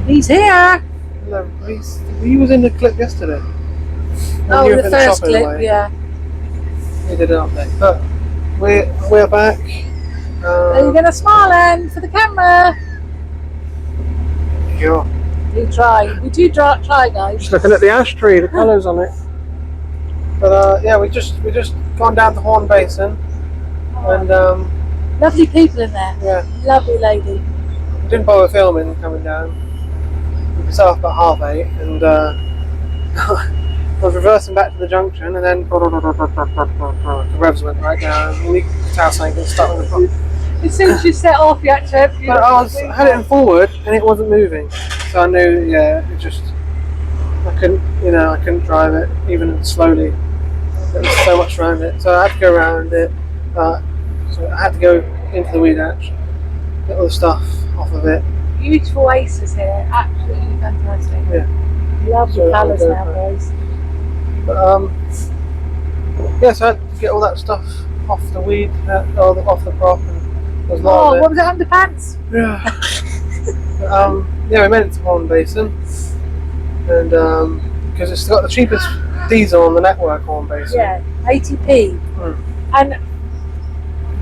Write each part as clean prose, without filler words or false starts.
He's here. No, he was in the clip yesterday. Oh, the first clip, yeah. He did an update, but we're back. Are you gonna smile then for the camera? Sure. We try. We do try, guys. Just looking at the ash tree, the colours on it. But yeah, we just gone down to Hawne Basin, and lovely people in there. Yeah, lovely lady. We didn't bother filming coming down. We was off about 8:30, and I was reversing back to the junction, and then the revs went right down. And the towel sank and stuck on the front. As soon as you set off, you had to. But I had it in forward, and it wasn't moving, so I knew. Yeah, I couldn't drive it even slowly. There was so much around it, so I had to go around it. So I had to go into the weed hatch, get all the stuff off of it. Beautiful oasis here, absolutely fantastic. Yeah, lovely colours now, guys. But yeah, so I had to get all that stuff off the weed, off the prop, and there's a lot of it. What was it, underpants? Yeah. Yeah, we made it to Hawne Basin, and because it's got the cheapest diesel on the network, Hawne Basin. Yeah, 80p. And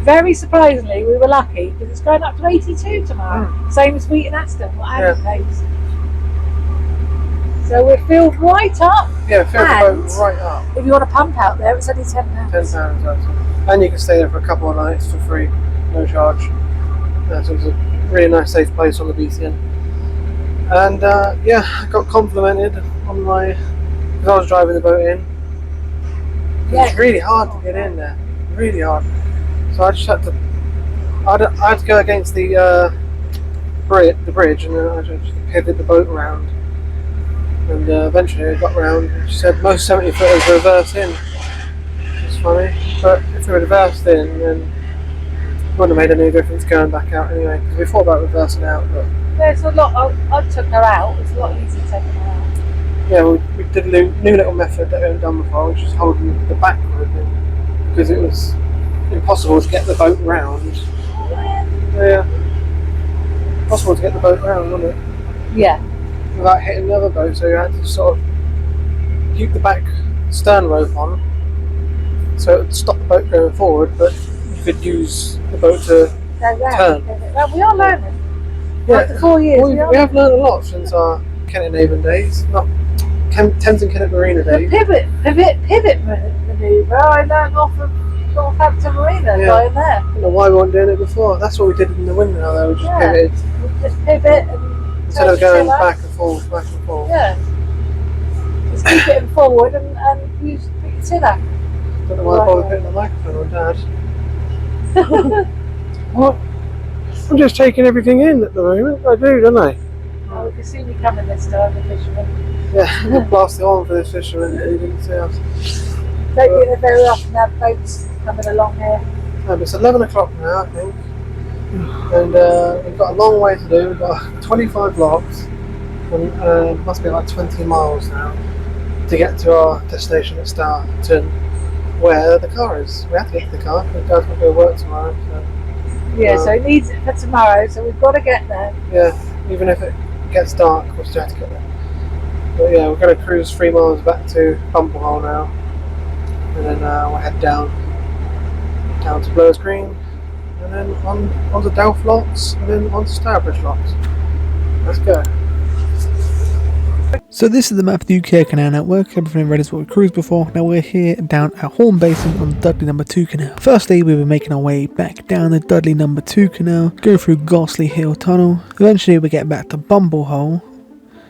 very surprisingly, we were lucky because it's going up to 82 tomorrow. Same as Wheat and Aston, what Andy pays. So we're filled right up. Yeah, filled the boat right up. If you want to pump out there, it's only £10. £10, and you can stay there for a couple of nights for free, no charge. So it's a really nice, safe place on the BCN. And yeah, I got complimented on because I was driving the boat in. It's really hard to get in there, really hard. So I just had to. I had to go against the bridge, and then I just pivot the boat around. And eventually I got round. And she said most 70-footers reverse in. It's funny, but if we reversed in, then it wouldn't have made any difference going back out anyway. Because we thought about reversing out, but there's a lot. I took her out. It's a lot easier taking her out. Yeah, we did a new little method that we hadn't done before, which is holding the back rope in, because it was impossible to get the boat round. Yeah. Impossible to get the boat round, wasn't it? Yeah. Without hitting the other boat, so you had to sort of keep the back stern rope on, so it would stop the boat going forward, but you could use the boat to turn. Well, we are learning. Yeah. After 4 years, we have learned a lot since our Kennet Haven days, not Thames and Kennet Marina days. The pivot manoeuvre I learned off of Northampton Marina going there. I don't know why we weren't doing it before. That's what we did in the windmill though, we just pivoted. We just pivot and instead of going back and forth, back and forth. Yeah. Just keep it forward and use the tiller. I don't know why I bothered putting the microphone on Dad. What? I'm just taking everything in at the moment. I do, don't I? Oh, we can see me coming this time, the fisherman. Yeah, we'll blast the horn for this fisherman that he didn't see us. Don't get there very often, have boats coming along here. It's 11 o'clock now, I think. And we've got a long way to do. We've got 25 logs, and must be like 20 miles now to get to our destination at Stourton, where the car is. We have to get to the car because Dad's got to go to work tomorrow. So. Yeah, so he needs it for tomorrow, so we've got to get there. Yeah, even if it gets dark, we'll still have to get there. But yeah, we're going to cruise 3 miles back to Bumblehole now, and then we'll head down to Blowers Green, and then on to Delph locks, and then on to Stourbridge locks. Let's go. So this is the map of the UK Canal Network. Everything ready is what we cruised before. Now we're here down at Hawne Basin on the Dudley No2 Canal. Firstly, we were making our way back down the Dudley No2 Canal, going through Ghostly Hill Tunnel. Eventually we get back to Bumblehole,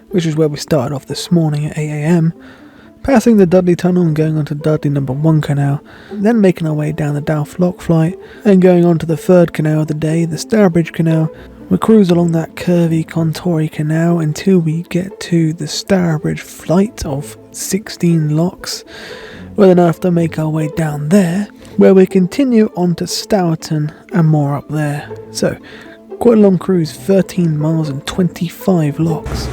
which is where we started off this morning at 8 AM. Passing the Dudley Tunnel and going on to Dudley No1 Canal, then making our way down the Delph Lock Flight and going on to the third canal of the day, the Stourbridge Canal. We cruise along that curvy, contoury canal until we get to the Stourbridge flight of 16 locks. We'll then have to make our way down there, where we continue on to Stourton and more up there. So, quite a long cruise, 13 miles and 25 locks.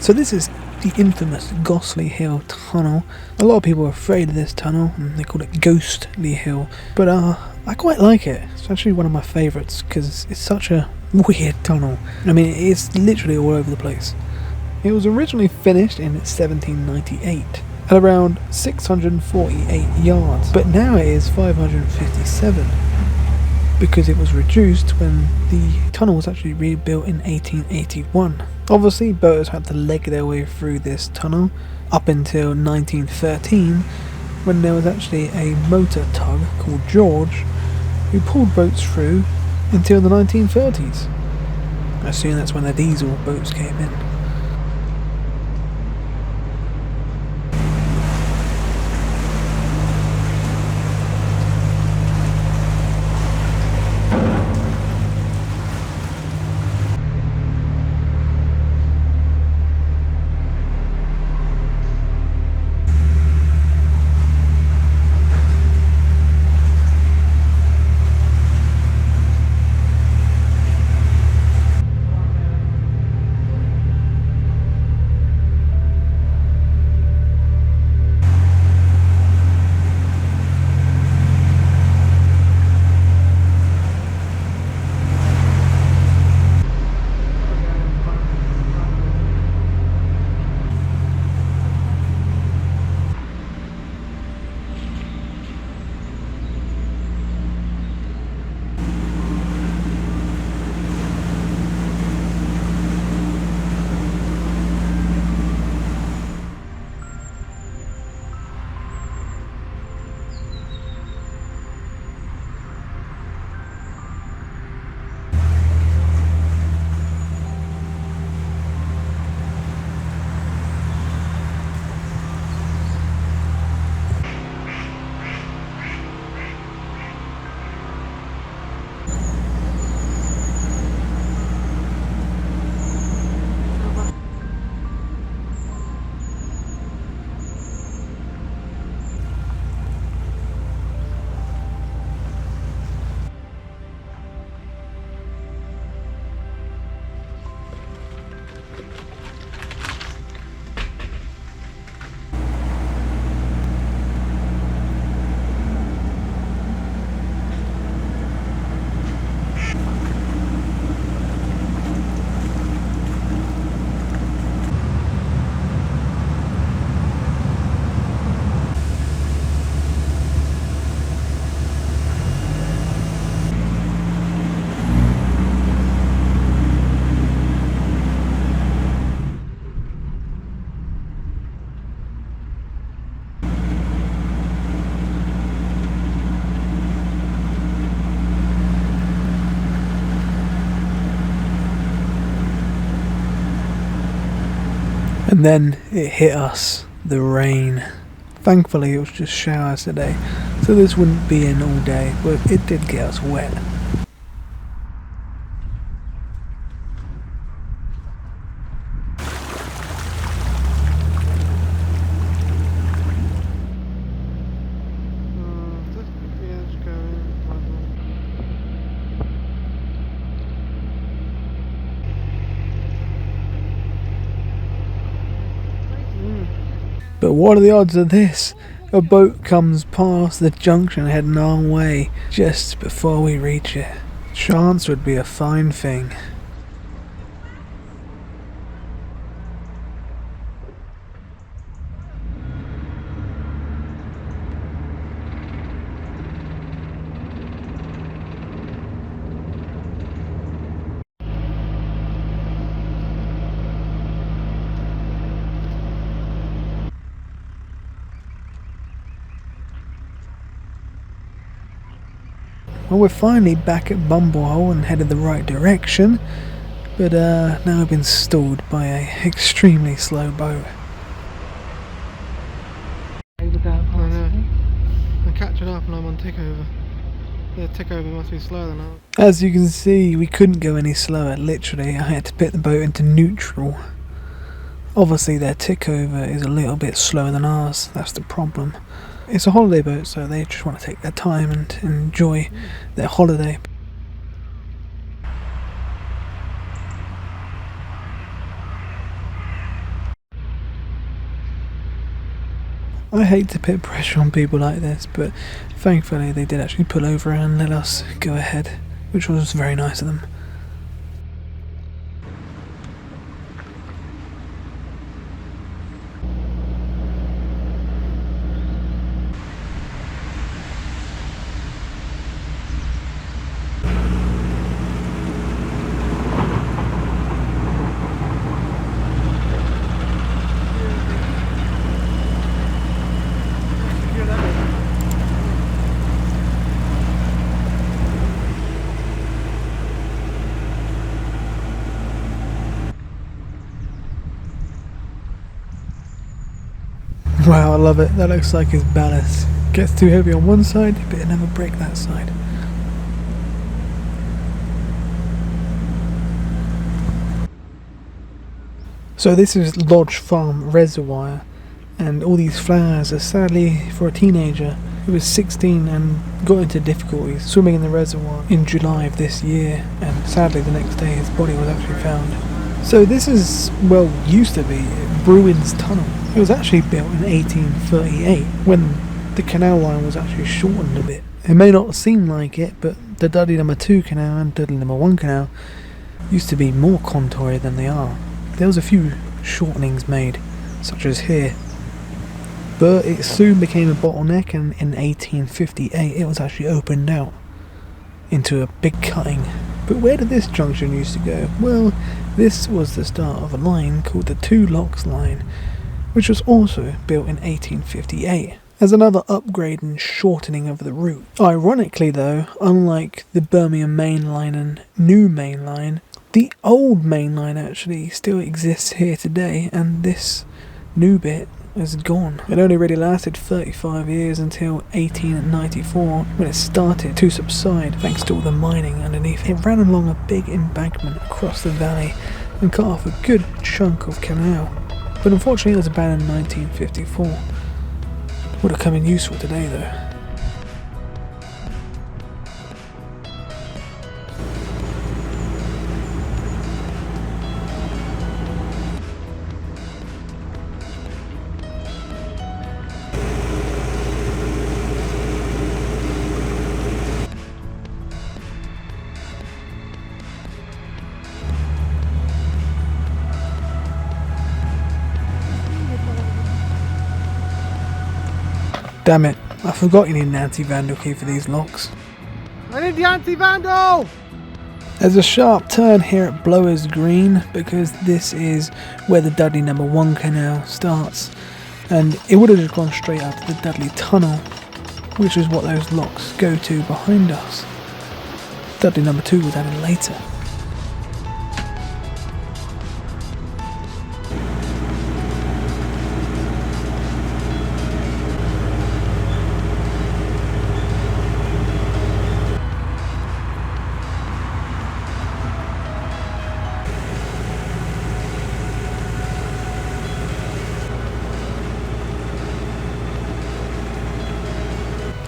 So this is the infamous Ghostly Hill tunnel. A lot of people are afraid of this tunnel and they call it Ghostly Hill, but I quite like it. It's actually one of my favourites because it's such a weird tunnel. I mean, it's literally all over the place. It was originally finished in 1798 at around 648 yards, but now it is 557 because it was reduced when the tunnel was actually rebuilt in 1881. Obviously, boaters had to leg their way through this tunnel up until 1913, when there was actually a motor tug called George who pulled boats through until the 1930s. I assume that's when the diesel boats came in. And then it hit us, the rain. Thankfully it was just showers today, so this wouldn't be in all day, but it did get us wet. But what are the odds of this? A boat comes past the junction heading our way just before we reach it. Chance would be a fine thing. Well, we're finally back at Bumblehole and headed the right direction, but now I've been stalled by a extremely slow boat. I'm catching up and I'm on tickover. The tickover must be slower than ours. As you can see, we couldn't go any slower. Literally, I had to put the boat into neutral. Obviously, their tickover is a little bit slower than ours. That's the problem. It's a holiday boat, so they just want to take their time and enjoy their holiday. I hate to put pressure on people like this, but thankfully they did actually pull over and let us go ahead, which was very nice of them. Wow, I love it. That looks like his ballast. Gets too heavy on one side, but it never break that side. So this is Lodge Farm Reservoir, and all these flowers are sadly for a teenager who was 16 and got into difficulties swimming in the reservoir in July of this year, and sadly the next day his body was actually found. So this is, well, used to be Bruin's Tunnel. It was actually built in 1838 when the canal line was actually shortened a bit. It may not seem like it, but the Dudley No2 canal and Dudley No1 canal used to be more contoured than they are. There was a few shortenings made, such as here, but it soon became a bottleneck, and in 1858 it was actually opened out into a big cutting. But where did this junction used to go? Well, this was the start of a line called the Two Locks Line, which was also built in 1858 as another upgrade and shortening of the route. Ironically though, unlike the Birmingham Main Line and New Main Line, the old main line actually still exists here today, and this new bit is gone. It only really lasted 35 years until 1894 when it started to subside thanks to all the mining underneath. It ran along a big embankment across the valley and cut off a good chunk of canal. But unfortunately it was abandoned in 1954. Would have come in useful today though. Damn it, I forgot you need an anti-vandal key for these locks. I need the anti-vandal! There's a sharp turn here at Blowers Green because this is where the Dudley No1 canal starts, and it would have just gone straight out to the Dudley Tunnel, which is what those locks go to behind us. Dudley No2 was added later.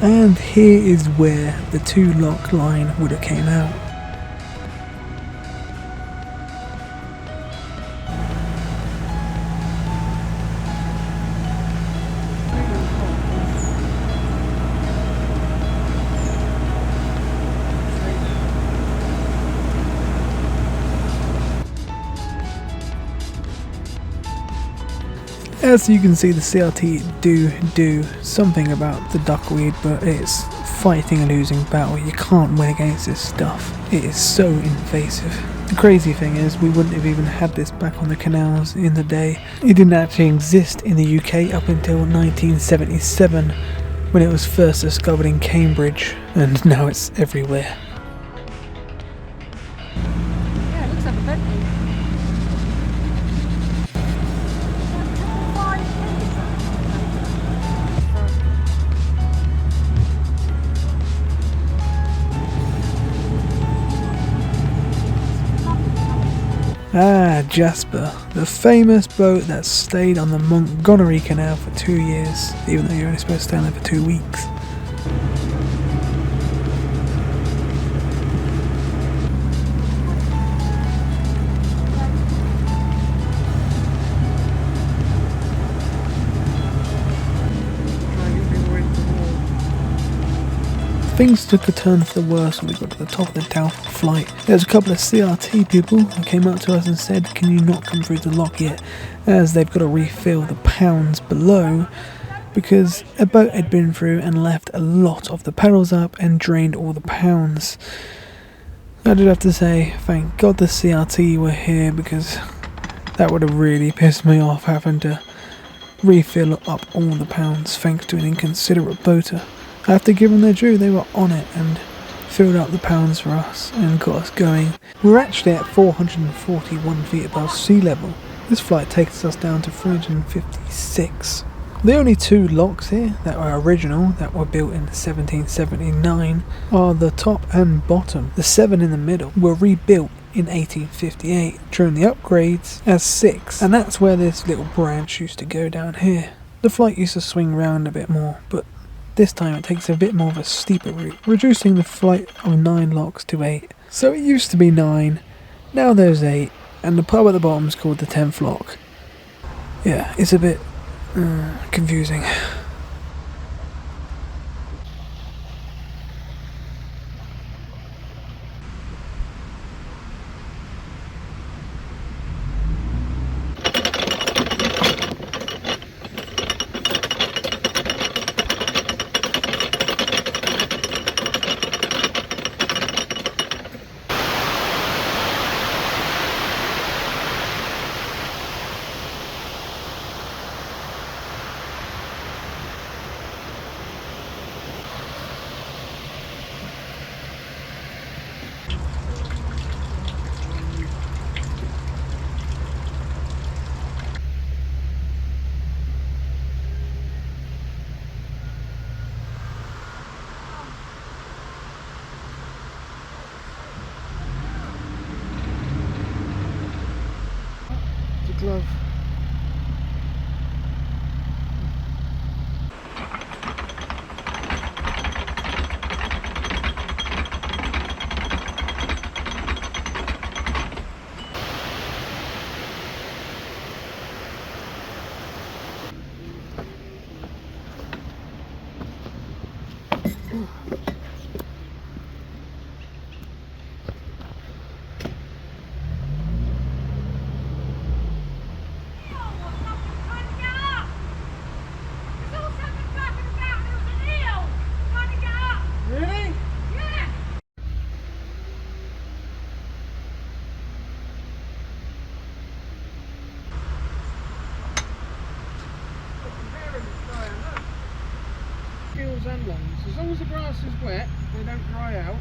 And here is where the Two Lock line would have came out. As you can see, the CRT do something about the duckweed, but it's fighting a losing battle. You can't win against this stuff. It is so invasive. The crazy thing is, we wouldn't have even had this back on the canals in the day. It didn't actually exist in the UK up until 1977, when it was first discovered in Cambridge, and now it's everywhere. Yeah, it looks like a Bentley. Ah, Jasper, the famous boat that stayed on the Montgomery Canal for 2 years, even though you're only supposed to stay on there for 2 weeks. Things took a turn for the worse when we got to the top of the Delph flight. There was a couple of CRT people who came up to us and said, can you not come through the lock yet, as they've got to refill the pounds below, because a boat had been through and left a lot of the pedals up and drained all the pounds. I did have to say, thank God the CRT were here, because that would have really pissed me off having to refill up all the pounds thanks to an inconsiderate boater. I have to give them their due, they were on it and filled up the pounds for us and got us going. We're actually at 441 feet above sea level. This flight takes us down to 356. The only two locks here that are original, that were built in 1779, are the top and bottom. The 7 in the middle were rebuilt in 1858 during the upgrades as 6, and that's where this little branch used to go down here. The flight used to swing round a bit more, but this time it takes a bit more of a steeper route, reducing the flight of 9 locks to 8. So it used to be 9, now there's 8, and the pub at the bottom is called the 10th lock. Yeah, it's a bit confusing. Glove. And lungs. As long as the grass is wet, they don't dry out.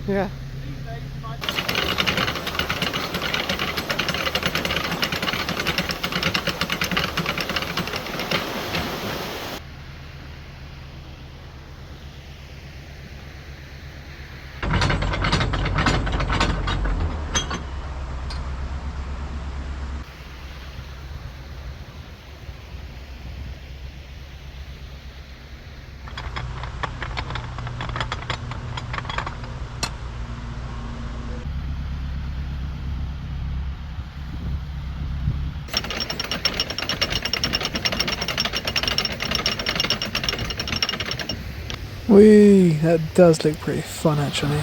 Yeah. Whee! That does look pretty fun actually.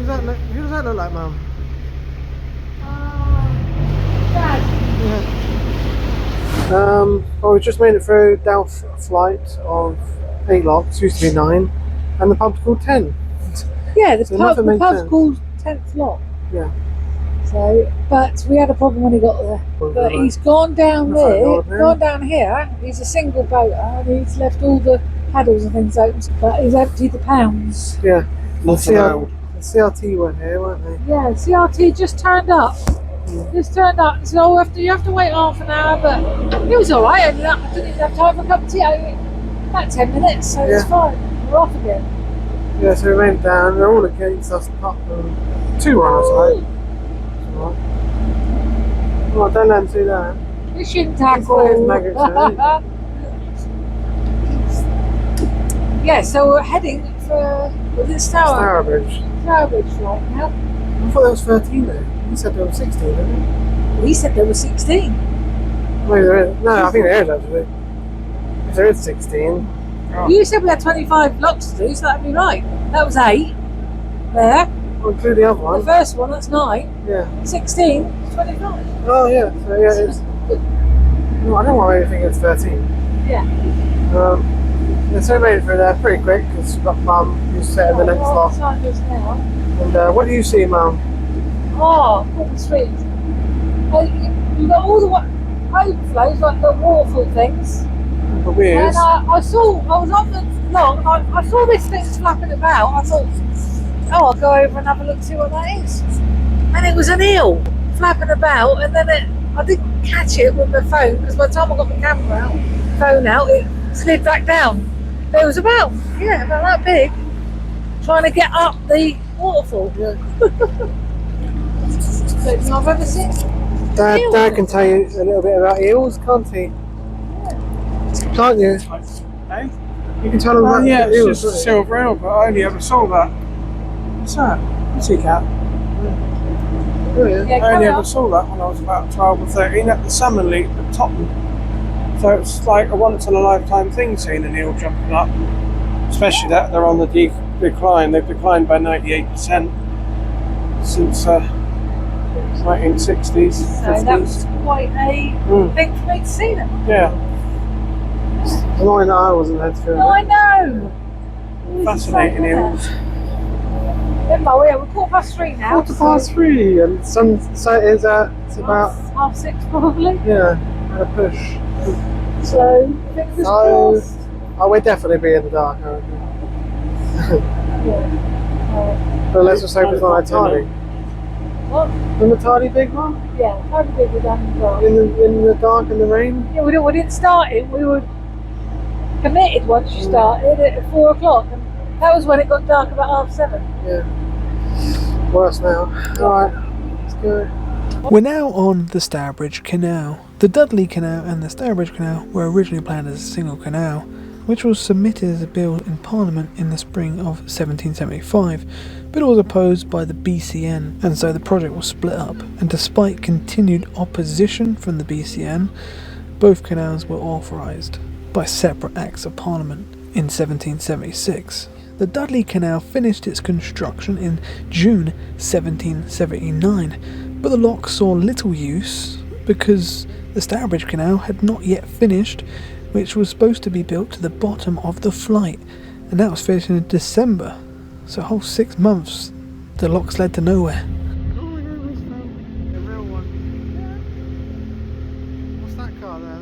Who does that look like, Mum? Dad. Yeah. Well, we just made it through Delph flight of 8 locks, used to be 9, and the pub's called 10. Yeah, the So pub, nothing the makes pub's sense. called 10th Lock. Yeah. So, but we had a problem when he got there. But he's gone down The front there, yard there. gone down here. He's a single boater, and he's left all the paddles and things open. But he's emptied the pounds. Yeah. The Not allowed. CRT were here, weren't they? Yeah, CRT just turned up. Just turned up. So you have to wait half an hour, but it was all right. I didn't even have time for a cup of tea. About 10 minutes, so it's fine. We're off again. Yeah, so we went down. They're all against us. 2 on our side. Oh, don't let them see that. Fishing There's tackle. maggots in it. Yeah, so we're heading for Stourbridge. Stourbridge right now. I thought there was 13 there. You said there was 16, didn't you? We said there were 16. Maybe there is. No, I think there is actually. If there is 16. Oh. You said we had 25 locks to do, so that'd be right. That was 8 there. I'll include the other The one. first one, that's 9. Yeah. 16, 25. Oh, yeah. So, yeah, it's. No, I don't know why I think it's 13. Yeah. Yeah, so we made it through there pretty quick because Mum used to sit in the next What lot. time is now? And what do you see, Mum? Oh, Portland Street. You've got all the overflows, like the waterfall things. The weirs. And I was on the log, I saw this thing flapping about. I thought, I'll go over and have a look, see what that is. And it was an eel flapping about, and then I didn't catch it with my phone because by the time I got my phone out, it slid back down. It was about that big, trying to get up the waterfall. Yeah. So I've ever seen. Dad can tell you a little bit about eels, can't he? Can't you? Hey? You can tell them about Yeah, eels. it's just a silver eel, but I only ever saw that. What's that? Sea cat. Oh, yeah. Yeah, I only come ever out. saw that when I was about 12 or 13 at the salmon leap at Tottenham. So it's like a once in a lifetime thing seeing an eel jumping up. Especially that they're on the decline. They've declined by 98% since 1960s, So 50s. that was quite a thing for me to see them. Yeah, Annoying that I wasn't there to film Oh, I it. know. fascinating eels. Yeah, we're 3:15 now. 3:15 and sunset is at about 6:30 probably. and a push. So fingers So- crossed. Oh, we'll definitely be in the dark, I reckon. Yeah. But let's just hope it's not a tardy. What? Isn't the tardy big one? Yeah, how big we done in the dark? In the dark and the rain? Yeah, we didn't start it. We were committed once you started at 4 o'clock, and that was when it got dark about 7:30. Yeah. Worse now. Alright, let's go. We're now on the Stourbridge Canal. The Dudley Canal and the Stourbridge Canal were originally planned as a single canal, which was submitted as a bill in Parliament in the spring of 1775, but it was opposed by the BCN, and so the project was split up. And despite continued opposition from the BCN, both canals were authorised by separate Acts of Parliament in 1776. The Dudley Canal finished its construction in June 1779, but the lock saw little use because the Stourbridge Canal had not yet finished, which was supposed to be built to the bottom of the flight, and that was finished in December. So a whole 6 months, the locks led to nowhere. The real one. What's that car there?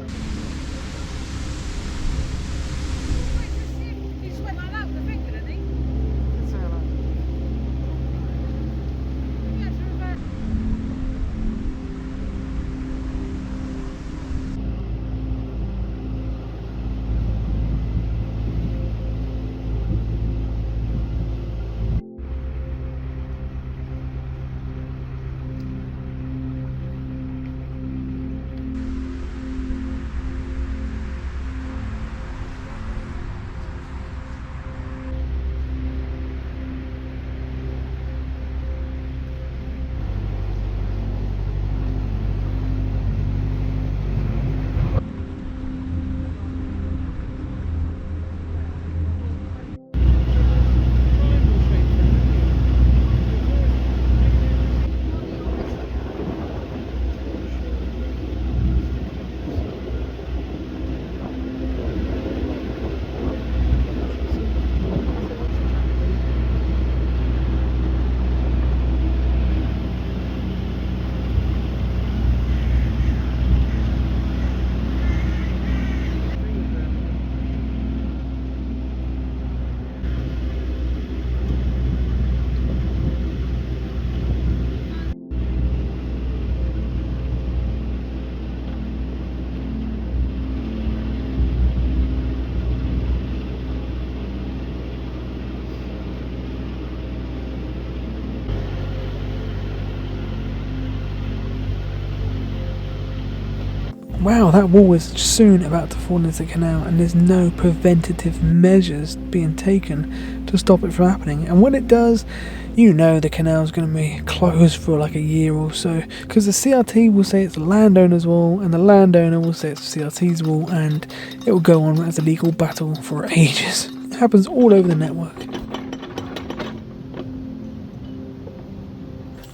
Wow, that wall is soon about to fall into the canal, and there's no preventative measures being taken to stop it from happening. And when it does, you know the canal's going to be closed for like a year or so, because the CRT will say it's the landowner's wall, and the landowner will say it's the CRT's wall, and it will go on as a legal battle for ages. It happens all over the network.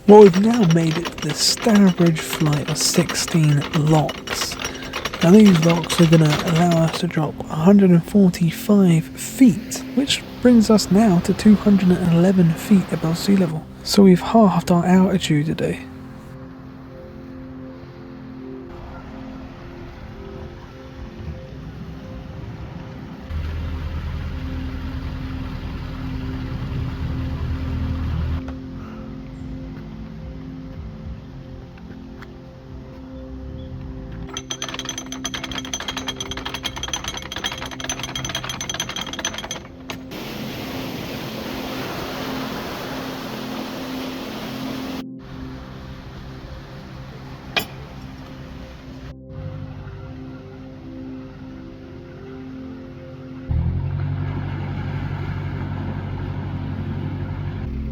Well, we've now made it to the Stourbridge flight of 16 locks. Now these locks are going to allow us to drop 145 feet, which brings us now to 211 feet above sea level. So we've halved our altitude today.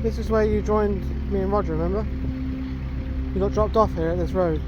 This is where you joined me and Roger, remember? You got dropped off here at this road.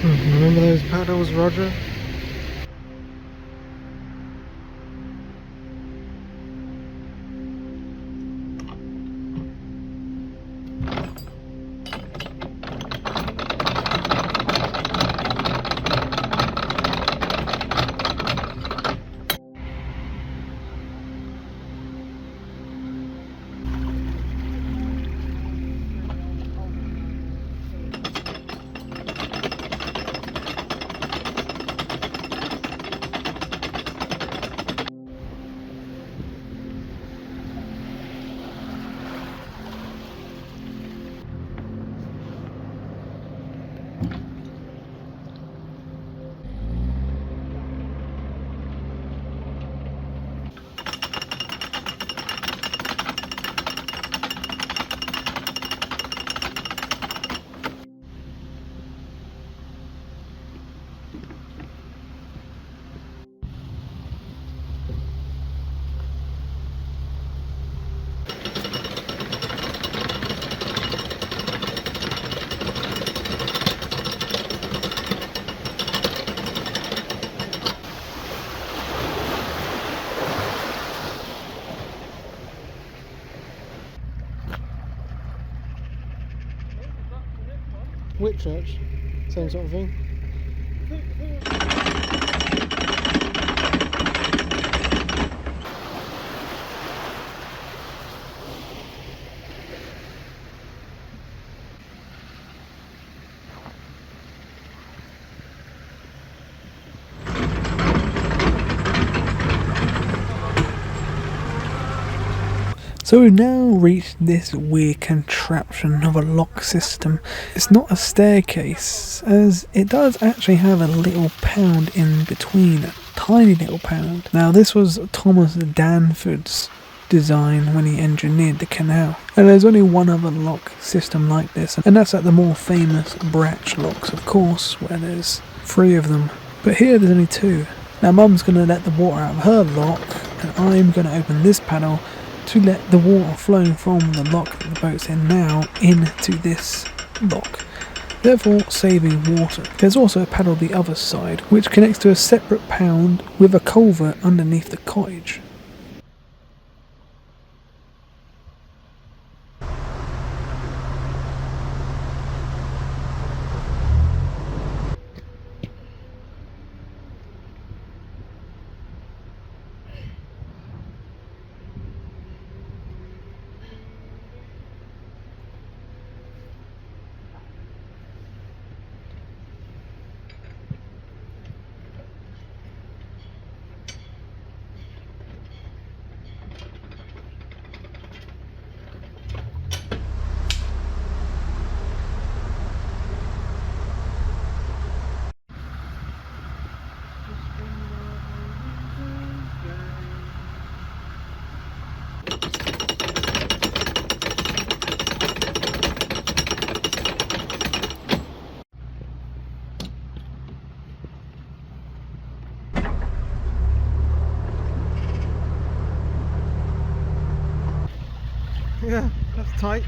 Remember those paddles, Roger? Whitchurch, same sort of thing. So we've now reached this weird contraption of a lock system. It's not a staircase, as it does actually have a little pound in between, a tiny little pound. Now this was Thomas Danford's design when he engineered the canal. And there's only one other lock system like this, and that's at the more famous Bratch locks, of course, where there's 3 of them. But here there's only 2. Now Mum's going to let the water out of her lock, and I'm going to open this panel to let the water flowing from the lock that the boat's in now into this lock, therefore saving water. There's also a paddle the other side, which connects to a separate pound with a culvert underneath the cottage. Yeah, that's tight.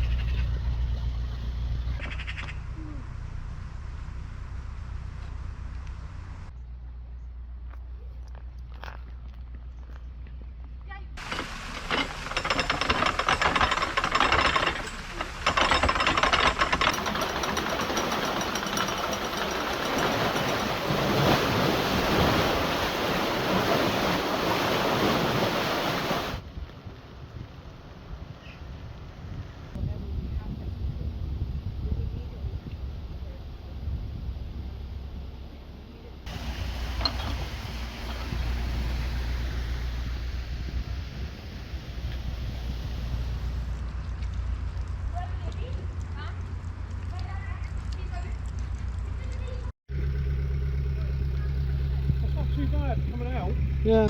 That's not too bad coming out. Yeah. You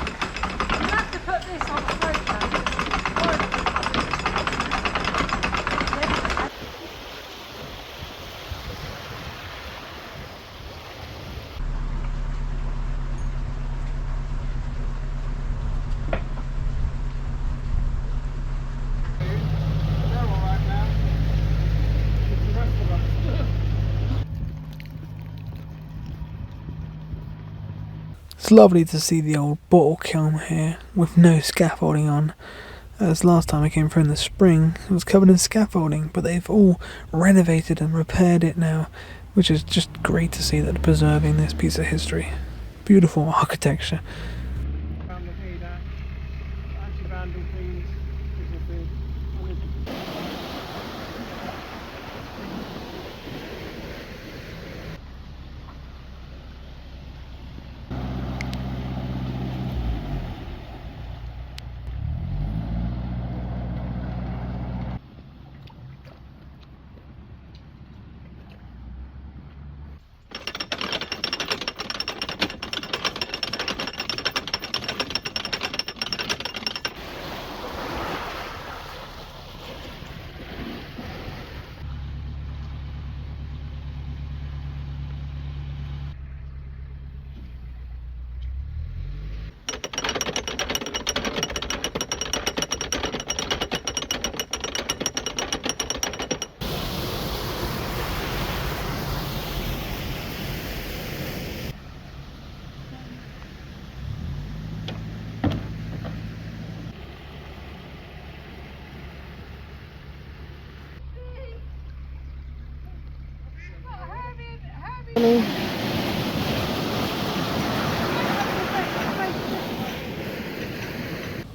have to put this on the program. They're alright now. It's the rest of us. It's lovely to see the old bottle kiln here with no scaffolding on, as last time I came through in the spring it was covered in scaffolding, but they've all renovated and repaired it now, which is just great to see that they're preserving this piece of history. Beautiful architecture. Found the hay there. Anti-vandal things.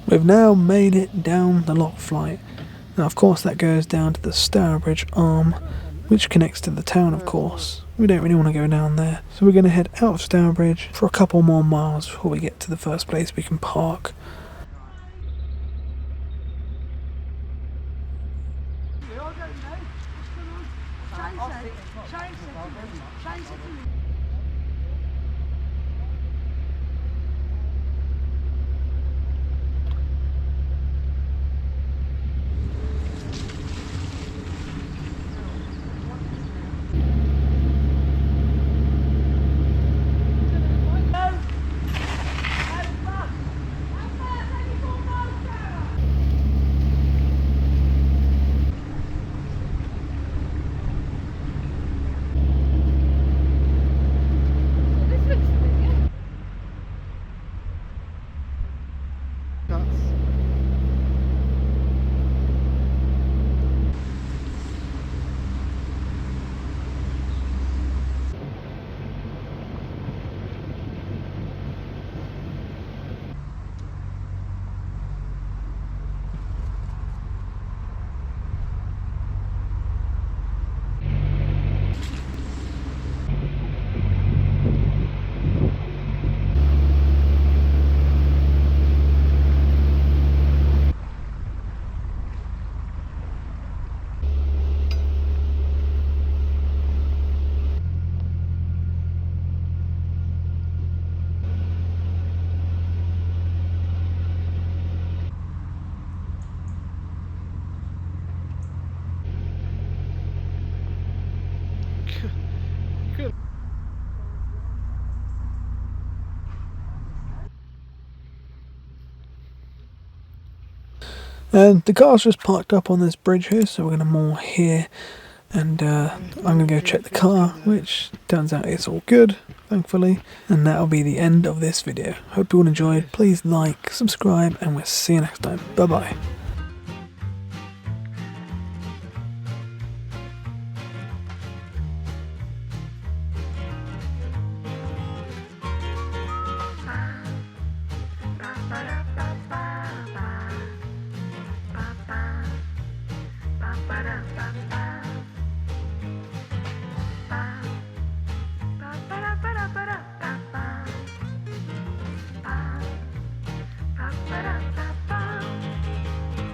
We've now made it down the lock flight. Now of course that goes down to the Stourbridge arm, which connects to the town of course. We don't really want to go down there, so we're going to head out of Stourbridge for a couple more miles before we get to the first place we can park. And the car's just parked up on this bridge here, so we're going to moor here. And I'm going to go check the car, which turns out it's all good, thankfully. And that'll be the end of this video. Hope you all enjoyed. Please like, subscribe, and we'll see you next time. Bye bye.